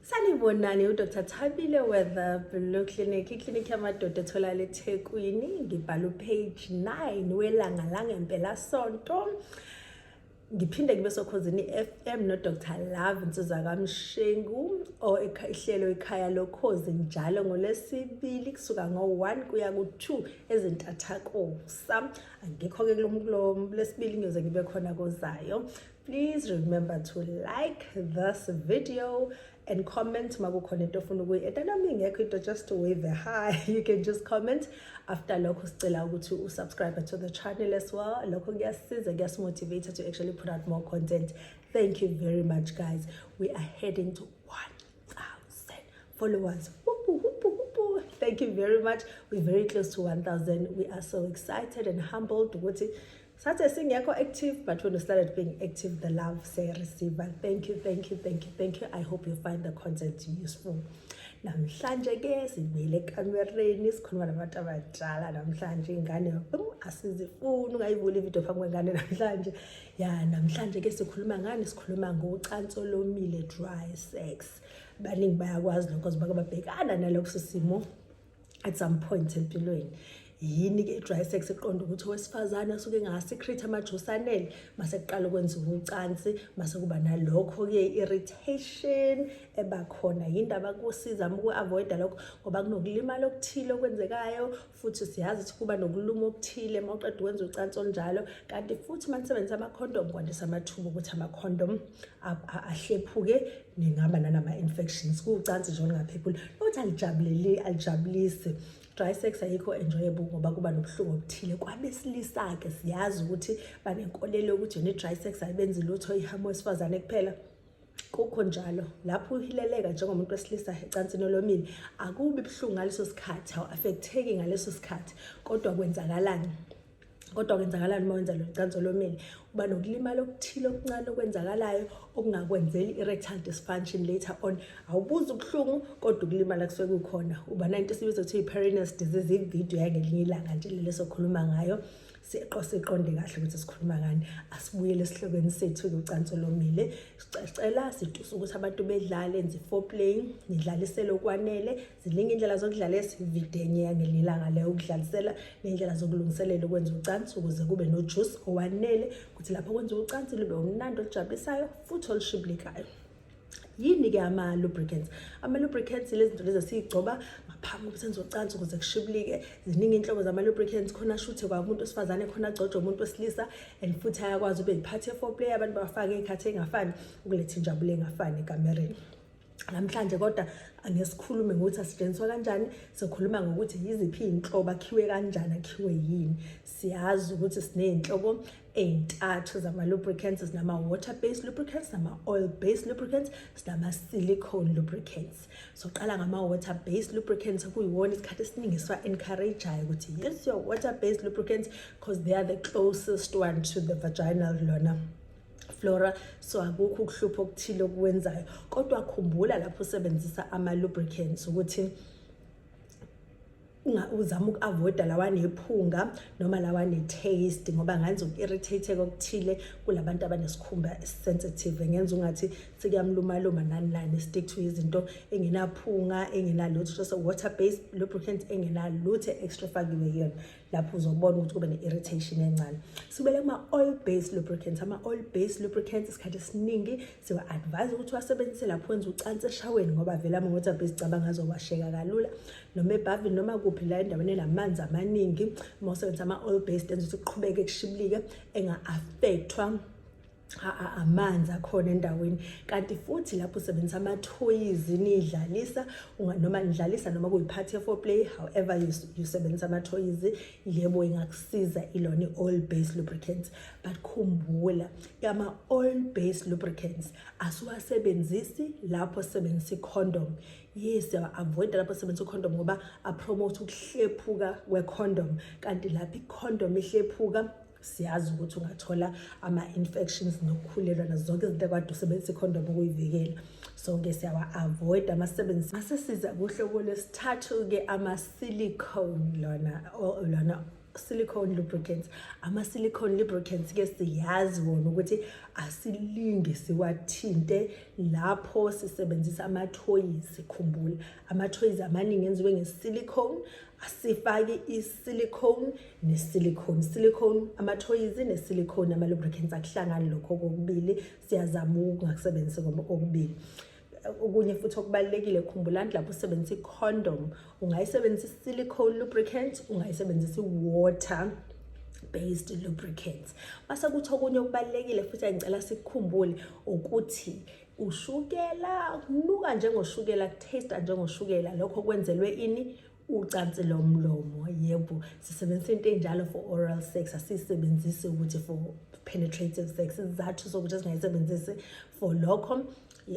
Sanibonani uDr. Thabile Weather Blue Clinic, iklinikhi yamadoda etholakala eThekwini. Ngibhala page 9 welanga langempela sonto. Ngiphinde ngibe sokhosini FM no Dr. Love NsizakaMshengu ihlelo ekhaya lokhozi njalo ngolesibili kusuka ngo1 kuya ku2 ezintathakosa. Angikho ke kulo lesibili ngiyoze ngibe khona kozayo. Please remember to like this video and comment makukhona into ofuna ukuyi-eda nami ngekho into just to wave a hi. You can just comment. After lokho sicela ukuthi usubscribe to the channel as well. Lokho kuyasiza, kuyasimotivate to actually put out more content. Thank you very much guys. We are heading to 1,000 followers. Thank you very much. We're very close to 1,000. We are so excited and humbled ukuthi Saturday singekho active, but when we started being active, the love say receive. Thank you, thank you, thank you, thank you. I hope you find the content useful. Namhlanje ke sibuyele ekamereni sikhuluma nabantu abadala namhlanje ingane asizifuni ungayivula ivideo phambi kwengane namhlanje. Ya namhlanje ke sikhuluma ngani? Sikhuluma ngocansi olomile, dry sex. Baningi bayakwazi lokho because babhekana nalokho simo at some point empilweni. Yini ke dry sex eqonda ukuthi owesifazane usuke engasecrete amajusanele mase kuqala ukwenza ucansi mase kuba nalokho ke irritation ebakhona. Yindaba kusiza uku-avoid lokho ngoba kunokulimala okuthile okwenzekayo, futhi siyazi ukuthi kuba nokuluma okuthile mawuqeda ukwenza ucansi onjalo. Kanti futhi manisebenzisa ama-condom kwandisa amathuba ukuthi ama-condom ahlephuke ningaba nanama infections kucansi nje olungaphephuli. Nokuthi alijabulisi. Dry sex ayikho enjoyable ngoba kuba nobuhlungu obuthile. Kwabesilisa ke siyazi ukuthi banenkolelo ukuthi yona dry sex ayibenzi lutho ihamo wesifazane kuphela. Kukho njalo lapho uhileleka njengomuntu wesilisa ecansini olomile akubi buhlungu ngaleso sikhathi, affecteki ngaleso sikhathi, kodwa kwenzakalani? Kodwa kwenzakalani uma wenza lo cansi olomile? Uba nokulimala okuthile okuncane okwenzakalayo okungakwenzeli erectile dysfunction later on. Awubuza ubuhlungu kodwa ukulimala kusuke kukhona. Uba nanto esibiza ukuthi i-perineal disease, ivideo yangelinye ilanga nje leso khuluma ngayo. Siqonde kahle ukuthi sikhuluma ngani. Asibuyele esihlokweni sethu ucansi olomile. Sicela situsa ukuthi abantu bedlale enze foreplay, nidlalisele okwanele. Ziningi indlela zokudlala esividenye yangelinye ilanga leyo ukudlalisela nendlela zokulungiselela ukwenza ucansi ukuze kube no juice owanele ukuthi lapho kwenza ucansi lube umnandi ojabulisayo futhi olushibilikayo. Yini ke ama-lubricants? Ama-lubricants lezi zinto lezi esiyigcoba ngaphambi kokuthi senze ucansi ukuze kushibilike. Ziningi inhlobo zama-lubricants, khona shuthe kwamuntu wesifazane, khona agcotshwe umuntu wesilisa, and futhi ayakwazi ube yiphathi ye-foreplay abantu bafake iy'khathi ey'ngafani ukuletha injabulo engafani ekamereni. Namhlanje kodwa angesikhulume ngokuthi asetshenziswa kanjani, sikhuluma ngokuthi yiziphi iy'nhlobo, akhiwe kanjani, akhiwe yini. Siyazi ukuthi siney'nhlobo ey'ntathu zama-lubricants, sinama-water-based lubricants, nama-oil-based lubricants, sinama-silicone lubricants. So qala ngama-water-based lubricants kuyiwona isikhathi esiningi siwa-encourage-ayo ukuthi use your water-based lubricants because they are the closest one to the vaginal flora, so akukho ukuhlupha okuthile okwenzayo. Kodwa khumbula lapho usebenzisa ama-lubricants ukuthi uzama uku-avoida lawa nephunga noma lawa ne-taste ngoba ngenza uku-irritate okuthile kulabantu abanesikhumba sensitive. Ngenza ungathi sikuyamluma nani stick to izinto engenaphunga engenalutho, just water-based lubricants engenalutho extra fakiwe yona. Lapho uzobona ukuthi kube ne-irritation encane. Sibele kuma-oil-based lubricants. Ama-oil-based lubricants isikhathi esiningi siwa-advise ukuthi wasebenzise lapho wenza ucansi eshaweni ngoba vele ama-water-based cabanga azowasheka kalula noma ebhavini noma kuphi la endaweni enamanzi amaningi. Uma usebenzisa ama-oil-based enza ukuthi kuqhubeke kushibilike enga-affectwa amanzi akhona endaweni. Kanti futhi lapho usebenzisa ama-toys nidlalisa noma nidlalisa noma kuyiphathi ye-foreplay, however you sebenzisa ama-toys, yebo ingakusiza ilona i-oil-based lubricants. But khumbula ama-oil-based lubricants asiwasebenzisi lapho sebenzisa i-condom. Yes, avoid lapho sebenzisa i-condom ngoba apromote ukuhlephuka kwe-condom. Kanti lapho i-condom ihlephuka siyazi ukuthi ungathola ama-infections nokukhulelwa nazo zonke izinto ekade usebenzisa i-condom ukuyivikela. So ke siyawa-avoid amasebenzisi. Masesiza kuhlobo lesithathu ke ama-silicone lona silicone lubricants. Ama-silicone lubricants ke siyazi wona ukuthi asilinge siwathinte lapho sisebenzisa ama-toys. Khumbula, ama-toys amaningi enziwe nge-silicone, asifake i-silicone ne-silicone. Silicone, ama-toys ne-silicone, ama-lubricants akuhlangani lokho kokubili, siyazama ukungakusebenzisi kokubili. Okunye futhi okubalekile, khumbulani lapho usebenzisa i-condom, ungayisebenzisa i-silicone lubricant, ungayisebenzisa i-water based lubricants. Mase kuthi okunye okubalekile futhi ngicela sikukhumbule ukuthi ushukela kunuka njengoshukela, taste njengoshukela, lokho kwenzelwe ini? Ucansi lomlomo. Yebo, sisebenzisa into enjalo for oral sex, asisebenzisi ukuthi for penetrative sex. Isizathu sokuthi singayisebenzisi for lokho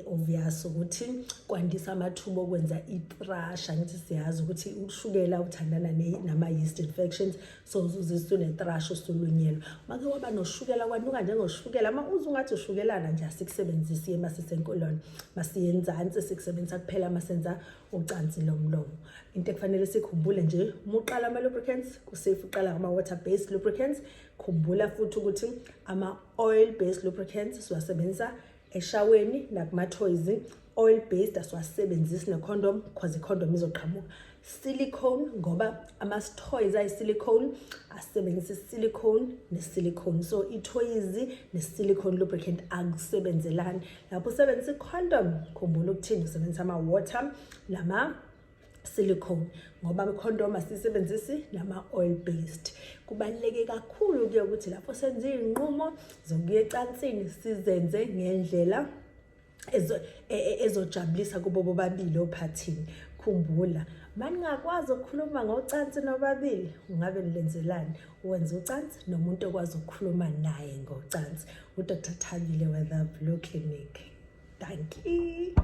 obvious ukuthi kwandisa amathuba okwenza i-thrush. Angithi siyazi ukuthi ushukela uthandana nama-yeast infections, so uzizwe une-thrush usulunyelwa. Make waba noshukela kwanuka njengoshukela, uma uze ungathi ushukelana nje asikusebenzisi emasisenkolwane, masiyenzansi sikusebenzisa kuphela masenza ucansi lomlomo. Into ekufanele sikhumbule nje, uma uqala ama-lubricants kusafe uqala ama-water based lubricants. Khumbula futhi ukuthi ama-oil based lubricants siwasebenzisa eshaweni nakuma-toys. Oil based asiwasebenzisi ne-condom because i-condom izoqhamuka. Silicone, ngoba ama-toys ayi-silicone asebenzisa i-silicone ne-silicone, so i-toys ne-silicone lubricant akusebenzelani. Lapho usebenzisa i-condom, khumbula ukuthini, usebenzisa ama-water nama-silicone, ngoba i-condom asisebenzisi nama-oil based. Kubaluleke kakhulu ke ukuthi lapho senza izinqumo zokuya ecansini sizenze ngendlela ezojabulisa kubo bobabili ophathini. Khumbula, maningakwazi ukukhuluma ngocansi nobabili, ungabe nilenzelani? Wenza ucansi nomuntu okwazi ukukhuluma naye ngocansi. uDr. Thabile with the Blue Clinic. Thank you.